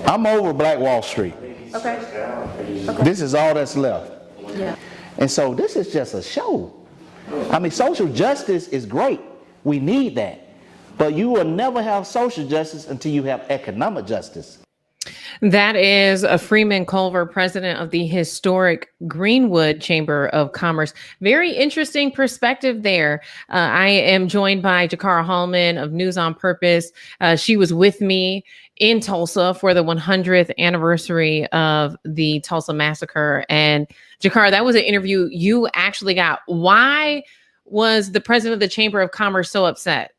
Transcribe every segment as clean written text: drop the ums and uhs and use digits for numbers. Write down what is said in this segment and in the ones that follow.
I'm over Black Wall Street. Okay. Okay. This is all that's left. Yeah. And so this is just a show. I mean, social justice is great. We need that. But you will never have social justice until you have economic justice. That is a Freeman Culver, president of the historic Greenwood Chamber of Commerce. Very interesting perspective there. I am joined by Jakara Hallman of News on Purpose. She was with me in Tulsa for the 100th anniversary of the Tulsa Massacre. And Jakara, that was an interview you actually got. Why was the president of the Chamber of Commerce so upset?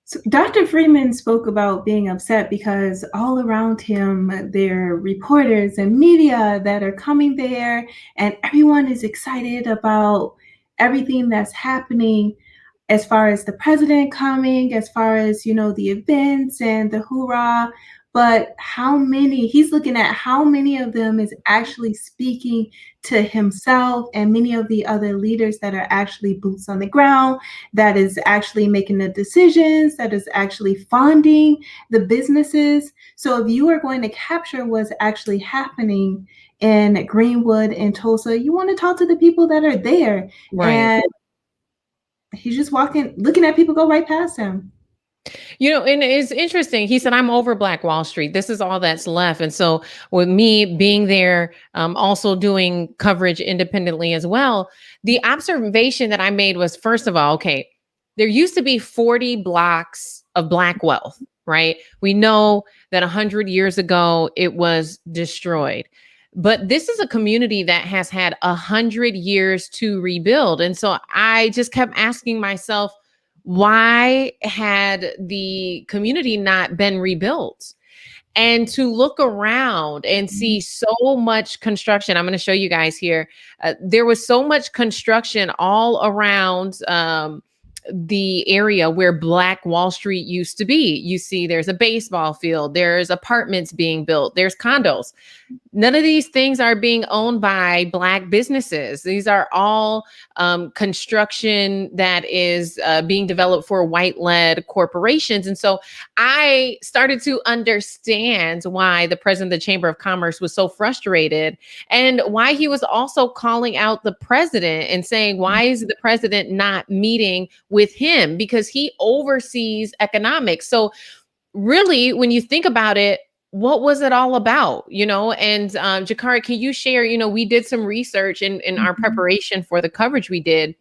So Dr. Freeman spoke about being upset because all around him, there are reporters and media that are coming there, and everyone is excited about everything that's happening as far as the president coming, as far as, the events and the hoorah. But he's looking at how many of them is actually speaking to himself and many of the other leaders that are actually boots on the ground, that is actually making the decisions, that is actually funding the businesses. So if you are going to capture what's actually happening in Greenwood and Tulsa, you want to talk to the people that are there. Right. And he's just looking at people go right past him. And it's interesting. He said, I'm over Black Wall Street. This is all that's left. And so with me being there, also doing coverage independently as well, the observation that I made was, first of all, okay, there used to be 40 blocks of Black wealth, right? We know that 100 years ago, it was destroyed. But this is a community that has had 100 years to rebuild. And so I just kept asking myself, why had the community not been rebuilt? And to look around and see so much construction. I'm going to show you guys here. There was so much construction all around the area where Black Wall Street used to be. You see, there's a baseball field, there's apartments being built, there's condos. None of these things are being owned by Black businesses. These are all construction that is being developed for white-led corporations. And so I started to understand why the president of the Chamber of Commerce was so frustrated, and why he was also calling out the president and saying, why is the president not meeting with him? Because he oversees economics. So really, when you think about it, what was it all about, And Jakara, can you share, we did some research in our preparation for the coverage we did.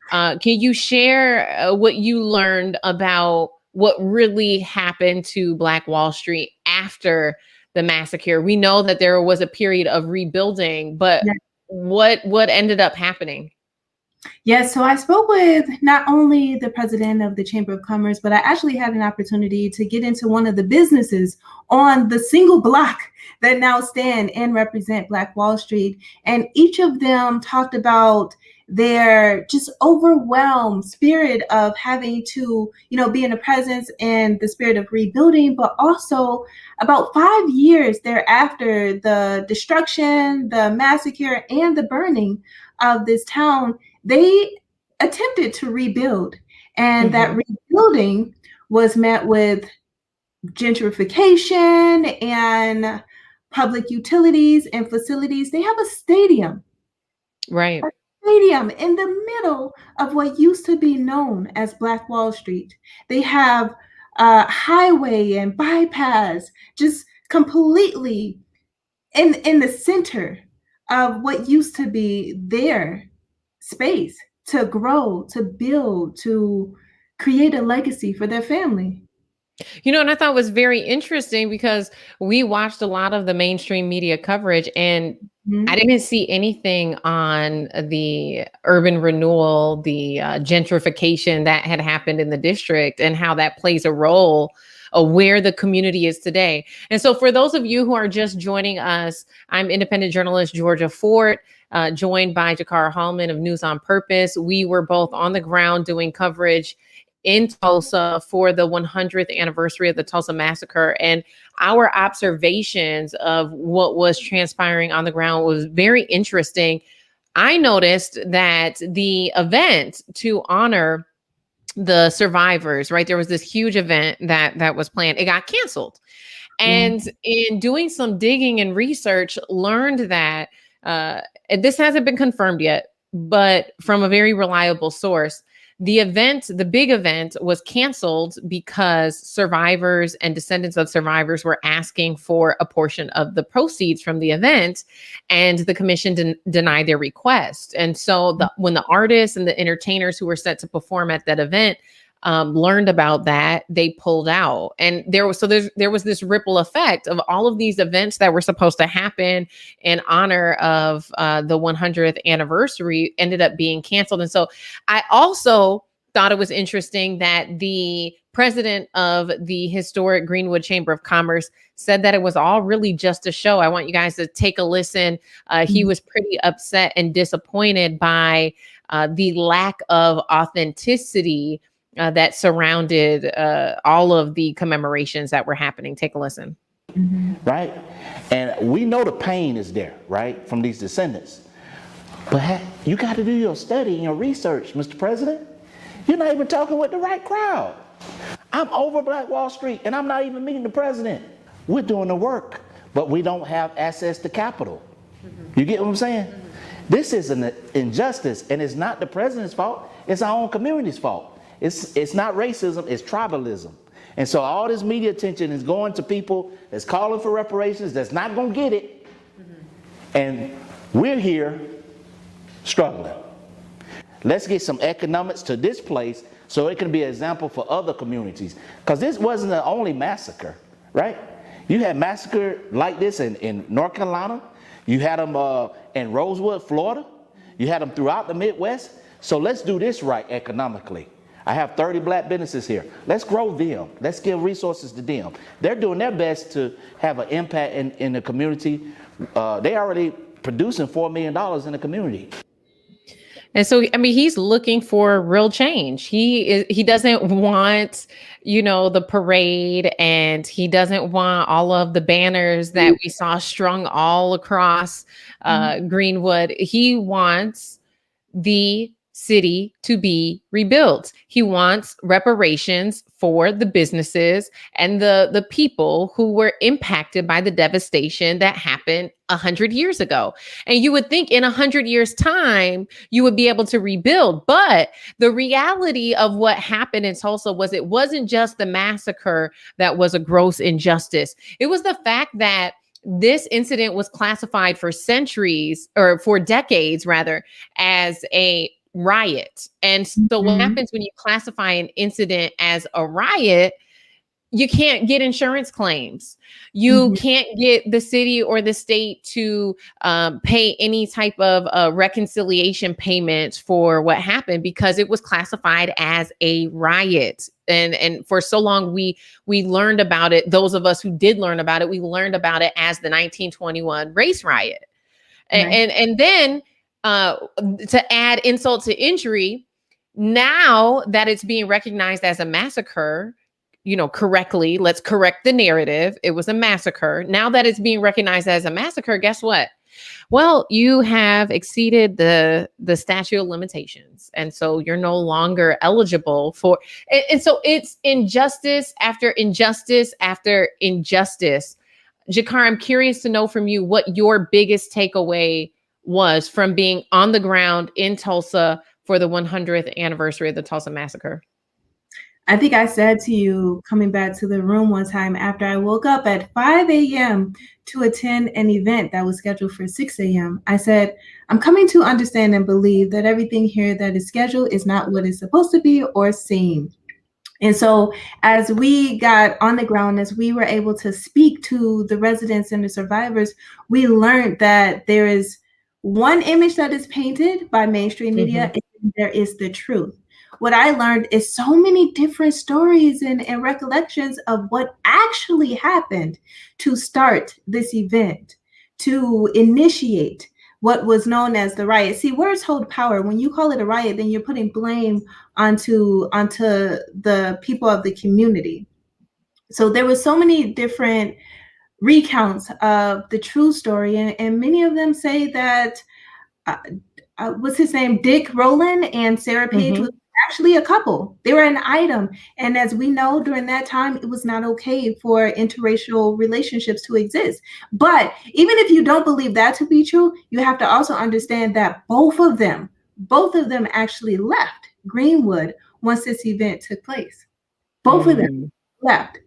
Can you share what you learned about what really happened to Black Wall Street after the massacre? We know that there was a period of rebuilding, but what ended up happening? Yes, so I spoke with not only the president of the Chamber of Commerce, but I actually had an opportunity to get into one of the businesses on the single block that now stand and represent Black Wall Street. And each of them talked about their just overwhelmed spirit of having to, be in the presence and the spirit of rebuilding, but also about 5 years thereafter, the destruction, the massacre, and the burning of this town, they attempted to rebuild. And that rebuilding was met with gentrification and public utilities and facilities. They have a stadium. Right. A stadium in the middle of what used to be known as Black Wall Street. They have a highway and bypass just completely in the center of what used to be their space to grow, to build, to create a legacy for their family. And I thought was very interesting because we watched a lot of the mainstream media coverage, and I didn't see anything on the urban renewal, the gentrification that had happened in the district, and how that plays a role of where the community is today. And so for those of you who are just joining us, I'm independent journalist Georgia Fort, joined by Jakara Hallman of News on Purpose. We were both on the ground doing coverage in Tulsa for the 100th anniversary of the Tulsa Massacre. And our observations of what was transpiring on the ground was very interesting. I noticed that the event to honor the survivors, right? There was this huge event that was planned. It got canceled. And in doing some digging and research, learned that and this hasn't been confirmed yet, but from a very reliable source, the big event was canceled because survivors and descendants of survivors were asking for a portion of the proceeds from the event, and the commission denied their request. And so when the artists and the entertainers who were set to perform at that event learned about that, they pulled out. And there was this ripple effect of all of these events that were supposed to happen in honor of the 100th anniversary ended up being canceled. And so I also thought it was interesting that the president of the historic Greenwood Chamber of Commerce said that it was all really just a show. I want you guys to take a listen. He was pretty upset and disappointed by the lack of authenticity that surrounded all of the commemorations that were happening. Take a listen. Right? And we know the pain is there, right, from these descendants. But you got to do your study and your research, Mr. President. You're not even talking with the right crowd. I'm over Black Wall Street, and I'm not even meeting the president. We're doing the work, but we don't have access to capital. You get what I'm saying? This is an injustice, and it's not the president's fault. It's our own community's fault. It's not racism, it's tribalism. And so all this media attention is going to people that's calling for reparations, that's not going to get it. And we're here struggling. Let's get some economics to this place so it can be an example for other communities. Because this wasn't the only massacre, right? You had massacre like this in North Carolina. You had them in Rosewood, Florida. You had them throughout the Midwest. So let's do this right economically. I have 30 black businesses here. Let's grow them. Let's give resources to them. They're doing their best to have an impact in the community. They already producing $4 million in the community. And so, I mean, he's looking for real change. He doesn't want, the parade, and he doesn't want all of the banners that we saw strung all across Greenwood. He wants the city to be rebuilt. He wants reparations for the businesses and the people who were impacted by the devastation that happened 100 years ago. And you would think in 100 years' time, you would be able to rebuild. But the reality of what happened in Tulsa was it wasn't just the massacre that was a gross injustice. It was the fact that this incident was classified for centuries, or for decades rather, as a riot. And so what happens when you classify an incident as a riot? You can't get insurance claims. You can't get the city or the state to pay any type of reconciliation payments for what happened because it was classified as a riot. And for so long, we learned about it. Those of us who did learn about it, we learned about it as the 1921 race riot. Right. And then to add insult to injury, now that it's being recognized as a massacre, correctly, let's correct the narrative. It was a massacre. Now that it's being recognized as a massacre, guess what? Well, you have exceeded the statute of limitations. And so you're no longer eligible for, and so it's injustice after injustice after injustice. Jakar, I'm curious to know from you what your biggest takeaway was from being on the ground in Tulsa for the 100th anniversary of the Tulsa Massacre. I think I said to you coming back to the room one time after I woke up at 5 a.m. to attend an event that was scheduled for 6 a.m. I said, I'm coming to understand and believe that everything here that is scheduled is not what it's supposed to be or seem. And so as we got on the ground, as we were able to speak to the residents and the survivors, we learned that there is one image that is painted by mainstream media, and there is the truth. What I learned is so many different stories and recollections of what actually happened to start this event, to initiate what was known as the riot. See, words hold power. When you call it a riot, then you're putting blame onto the people of the community. So there was so many different recounts of the true story, and many of them say that what's his name, Dick Rowland and Sarah Page was actually a couple. They were an item. And as we know, during that time, it was not okay for interracial relationships to exist. But even if you don't believe that to be true, you have to also understand that both of them actually left Greenwood once this event took place. Both of them Mm. left.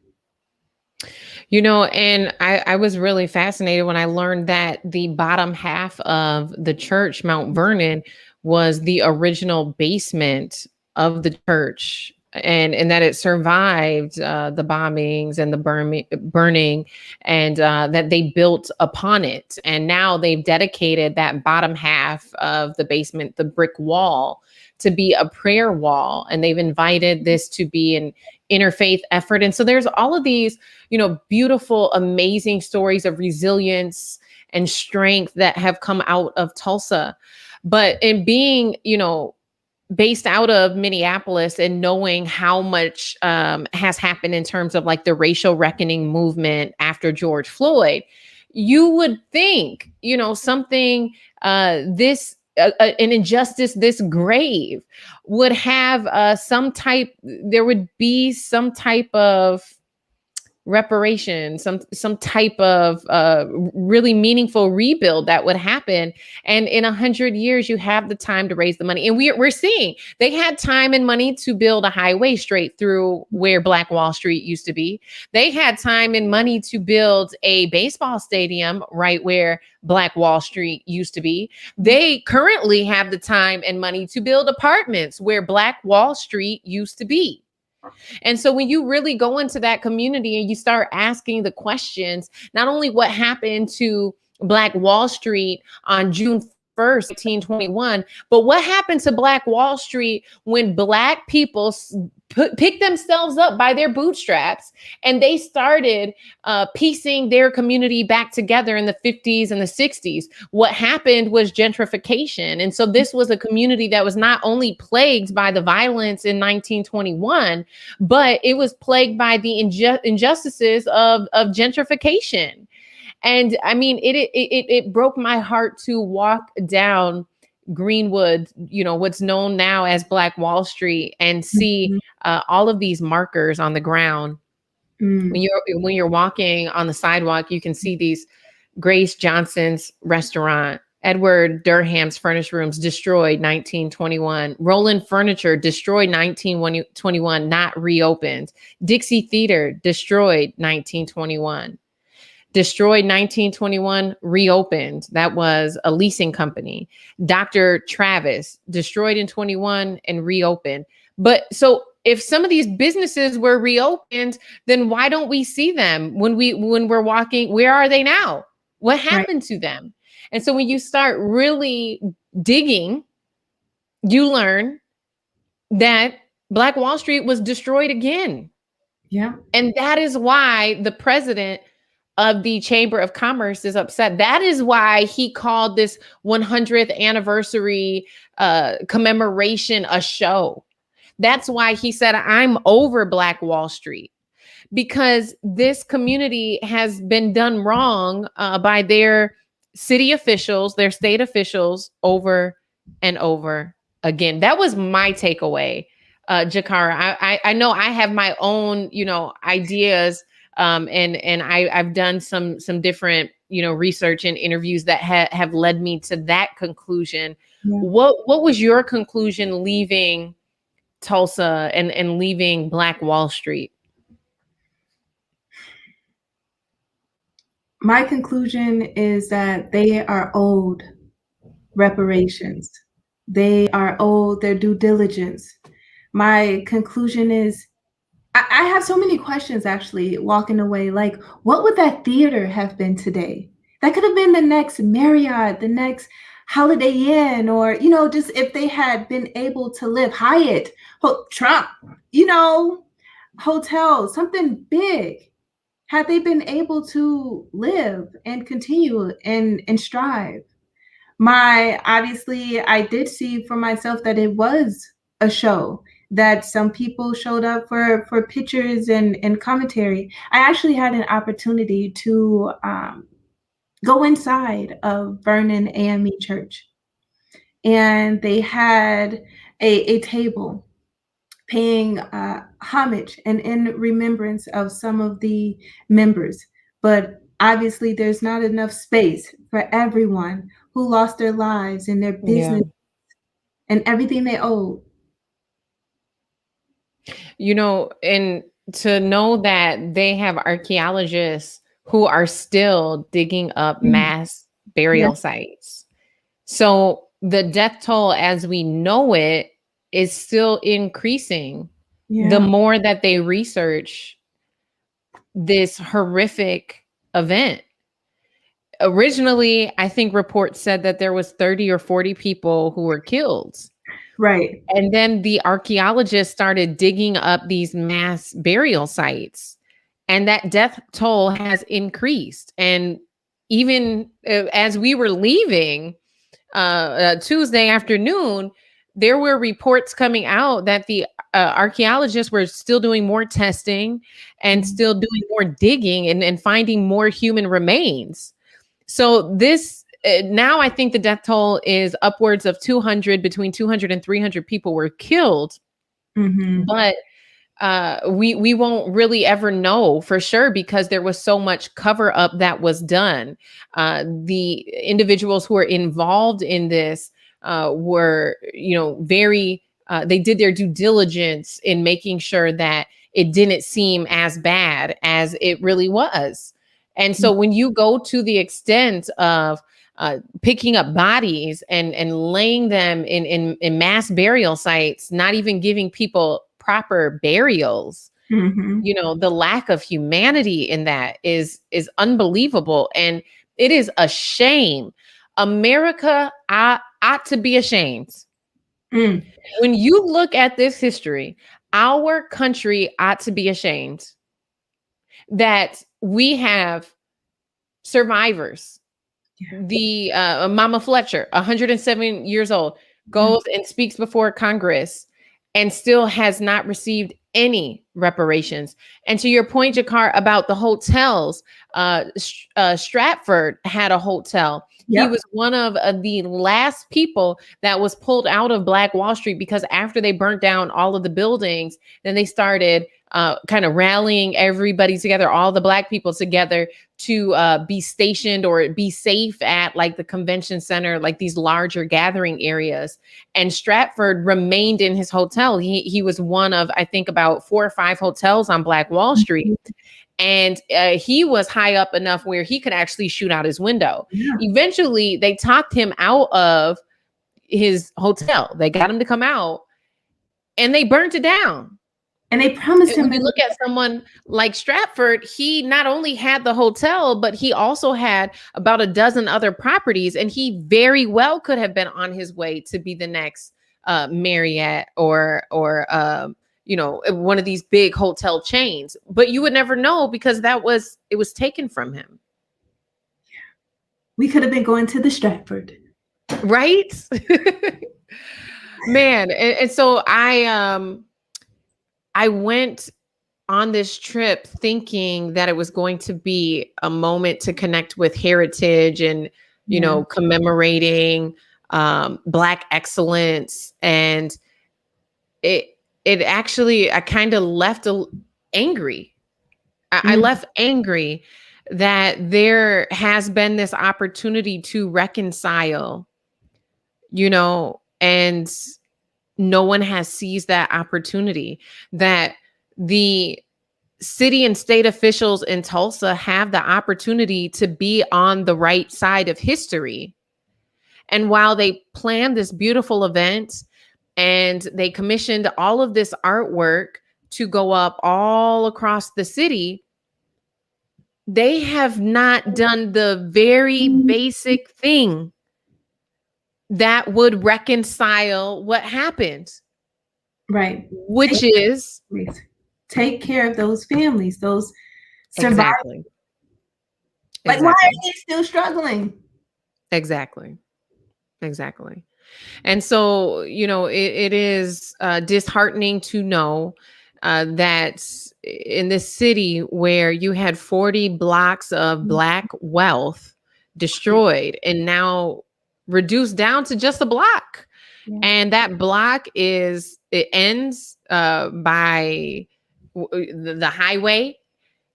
And I was really fascinated when I learned that the bottom half of the church, Mount Vernon, was the original basement of the church. And that it survived the bombings and the burning, and that they built upon it. And now they've dedicated that bottom half of the basement, the brick wall, to be a prayer wall. And they've invited this to be an interfaith effort. And so there's all of these beautiful, amazing stories of resilience and strength that have come out of Tulsa. But in being, based out of Minneapolis and knowing how much has happened in terms of like the racial reckoning movement after George Floyd, you would think, something this an injustice this grave would have there would be some type of reparation, some type of really meaningful rebuild that would happen. And in 100 years, you have the time to raise the money. And we're seeing they had time and money to build a highway straight through where Black Wall Street used to be. They had time and money to build a baseball stadium right where Black Wall Street used to be. They currently have the time and money to build apartments where Black Wall Street used to be. And so when you really go into that community and you start asking the questions, not only what happened to Black Wall Street on June 1st, 1921, but what happened to Black Wall Street when Black people picked themselves up by their bootstraps and they started piecing their community back together in the 50s and the 60s. What happened was gentrification. And so this was a community that was not only plagued by the violence in 1921, but it was plagued by the injustices of gentrification. And I mean, it broke my heart to walk down Greenwood, what's known now as Black Wall Street, and see all of these markers on the ground. When you're walking on the sidewalk, you can see these: Grace Johnson's restaurant, Edward Durham's furnished rooms destroyed 1921, Roland Furniture destroyed 1921, not reopened, Dixie Theater destroyed 1921. Destroyed 1921, reopened. That was a leasing company. Dr. Travis, destroyed in 21 and reopened. But so if some of these businesses were reopened, then why don't we see them when we're walking? Where are they now? What happened to them? And so when you start really digging, you learn that Black Wall Street was destroyed again. Yeah. And that is why the president of the Chamber of Commerce is upset. That is why he called this 100th anniversary commemoration a show. That's why he said, I'm over Black Wall Street, because this community has been done wrong by their city officials, their state officials, over and over again. That was my takeaway, Jakara. I know I have my own, ideas. And I've done some different, research and interviews that have led me to that conclusion. Yeah. What was your conclusion leaving Tulsa and leaving Black Wall Street? My conclusion is that they are owed reparations. They are owed their due diligence. My conclusion is, I have so many questions actually walking away. Like, what would that theater have been today? That could have been the next Marriott, the next Holiday Inn, or, just if they had been able to live Hyatt, Trump, hotel, something big. Had they been able to live and continue and strive? Obviously, I did see for myself that it was a show, that some people showed up for pictures and commentary. I actually had an opportunity to go inside of Vernon AME Church, and they had a table paying homage and in remembrance of some of the members. But obviously, there's not enough space for everyone who lost their lives and their Yeah. business and everything they owed. And to know that they have archaeologists who are still digging up Mm. mass Yeah, burial sites. So the death toll as we know it is still increasing the yeah, more that they research this horrific event. Originally, I think reports said that there was 30 or 40 people who were killed. right. And then the archaeologists started digging up these mass burial sites, and that death toll has increased. And even as we were leaving Tuesday afternoon, there were reports coming out that the archaeologists were still doing more testing and Mhm. still doing more digging and finding more human remains. So this now I think the death toll is upwards of 200, between 200 and 300 people were killed, Mhm. but we won't really ever know for sure because there was so much cover up that was done. The individuals who were involved in this were, very. They did their due diligence in making sure that it didn't seem as bad as it really was. And so when you go to the extent of picking up bodies and laying them in mass burial sites, not even giving people proper burials, Mhm. the lack of humanity in that is unbelievable, and it is a shame. America ought to be ashamed. Mm. When you look at this history, our country ought to be ashamed that we have survivors. Yeah. The Mama Fletcher, 107 years old, Yeah. goes and speaks before Congress and still has not received any reparations. And to your point, Jakar, about the hotels, Stratford had a hotel. He Yep. was one of the last people that was pulled out of Black Wall Street because after they burnt down all of the buildings, then they started kind of rallying everybody together, all the Black people together to be stationed or be safe at like the convention center, like these larger gathering areas. And Stratford remained in his hotel. He was one of, I think, about 4 or 5 hotels on Black Wall Street. And he was high up enough where he could actually shoot out his window. Yeah. Eventually, they talked him out of his hotel. They got him to come out and they burnt it down. And they promised And him when you that. look at someone like Stratford, he not only had the hotel, but he also had about a dozen other properties. And he very well could have been on his way to be the next Marriott or one of these big hotel chains. But you would never know because it was taken from him. We could have been going to the Stratford. Right? Man. And so I went on this trip thinking that it was going to be a moment to connect with heritage and, Yeah. commemorating Black excellence. And it actually, I kind of left angry. I Mm. left angry that there has been this opportunity to reconcile, and no one has seized that opportunity, that the city and state officials in Tulsa have the opportunity to be on the right side of history. And while they planned this beautiful event and they commissioned all of this artwork to go up all across the city, they have not done the very basic thing that would reconcile what happened, Right. which is Take care of those families, those survivors. exactly. Like, why are they still struggling? Exactly. And so, it is disheartening to know that in this city where you had 40 blocks of Black wealth destroyed and now reduced down to just a block. Yeah. And that block it ends by the highway,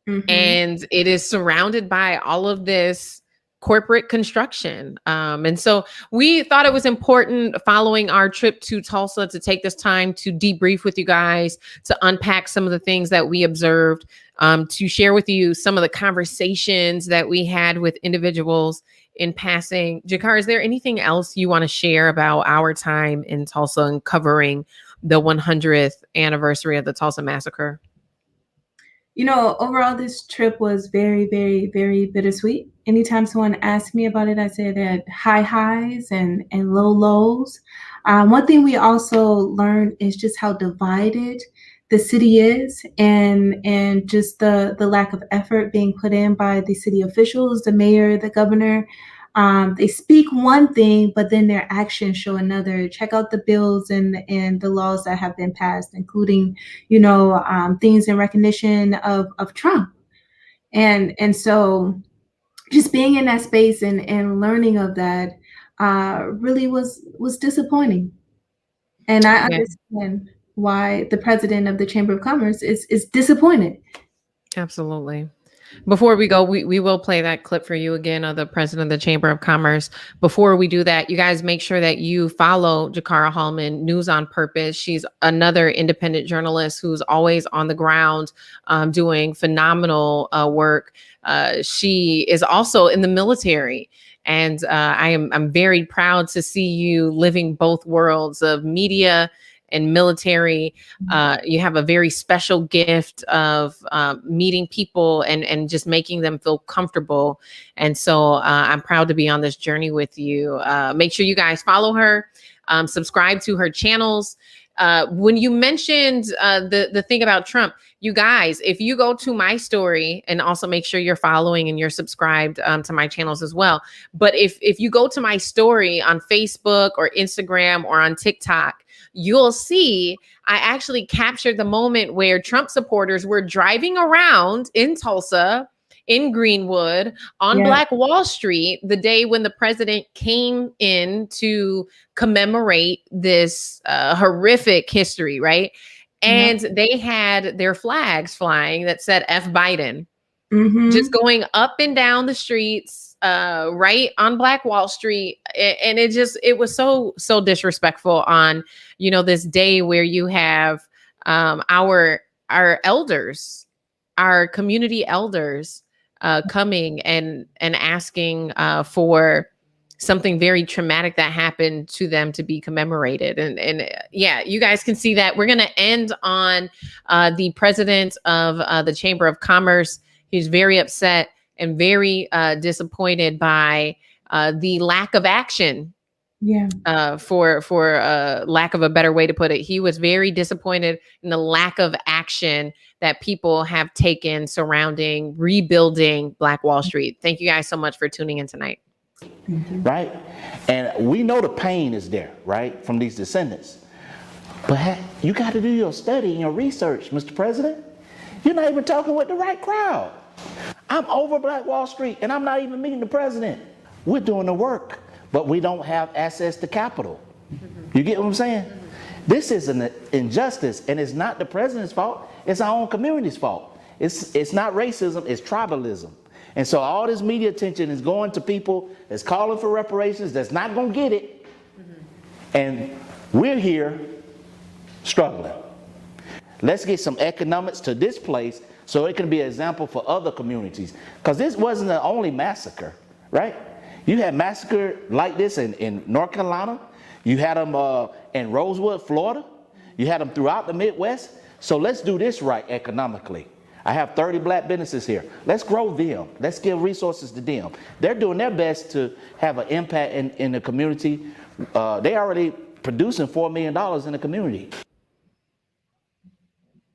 Mhm. and it is surrounded by all of this corporate construction. And so we thought it was important following our trip to Tulsa to take this time to debrief with you guys, to unpack some of the things that we observed, to share with you some of the conversations that we had with individuals in passing. Jakar, is there anything else you want to share about our time in Tulsa and covering the 100th anniversary of the Tulsa Massacre? You know, overall, this trip was very, very, very bittersweet. Anytime someone asked me about it, I said that high highs and low lows. One thing we also learned is just how divided the city is, and just the lack of effort being put in by the city officials, the mayor, the governor. They speak one thing, but then their actions show another. Check out the bills and the laws that have been passed, including, things in recognition of Trump. And so just being in that space and learning of that really was disappointing. And I Yeah. understand why the president of the Chamber of Commerce is disappointed. Absolutely. Before we go, we will play that clip for you again of the president of the Chamber of Commerce. Before we do that, you guys make sure that you follow Jakara Hallman, News on Purpose. She's another independent journalist who's always on the ground, doing phenomenal work. She is also in the military. And I'm very proud to see you living both worlds of media and military. You have a very special gift of meeting people and just making them feel comfortable. And so I'm proud to be on this journey with you. Make sure you guys follow her, subscribe to her channels. When you mentioned the thing about Trump, you guys, if you go to my story, and also make sure you're following and you're subscribed to my channels as well. But if you go to my story on Facebook or Instagram or on TikTok, you'll see I actually captured the moment where Trump supporters were driving around in Tulsa, in Greenwood, on Yeah. Black Wall Street, the day when the president came in to commemorate this horrific history, right? And they had their flags flying that said F Biden, just Mm-hmm. going up and down the streets, right on Black Wall Street. And it was so disrespectful on, this day where you have our elders, our community elders, coming and asking for something very traumatic that happened to them to be commemorated. And yeah, you guys can see that. We're going to end on the president of the Chamber of Commerce. He's very upset and very disappointed by the lack of action. Yeah. For lack of a better way to put it, he was very disappointed in the lack of action that people have taken surrounding rebuilding Black Wall Street. Thank you guys so much for tuning in tonight. Right? And we know the pain is there, right, from these descendants. But you got to do your study and your research, Mr. President. You're not even talking with the right crowd. I'm over Black Wall Street, and I'm not even meeting the president. We're doing the work, but we don't have access to capital. You get what I'm saying? This is an injustice, and it's not the president's fault. It's our own community's fault. It's not racism, it's tribalism. And so all this media attention is going to people that's calling for reparations, that's not going to get it. And we're here struggling. Let's get some economics to this place so it can be an example for other communities. Because this wasn't the only massacre, right? You had massacre like this in North Carolina. You had them in Rosewood, Florida. You had them throughout the Midwest. So let's do this right economically. I have 30 black businesses here. Let's grow them. Let's give resources to them. They're doing their best to have an impact in the community. They already producing $4 million in the community.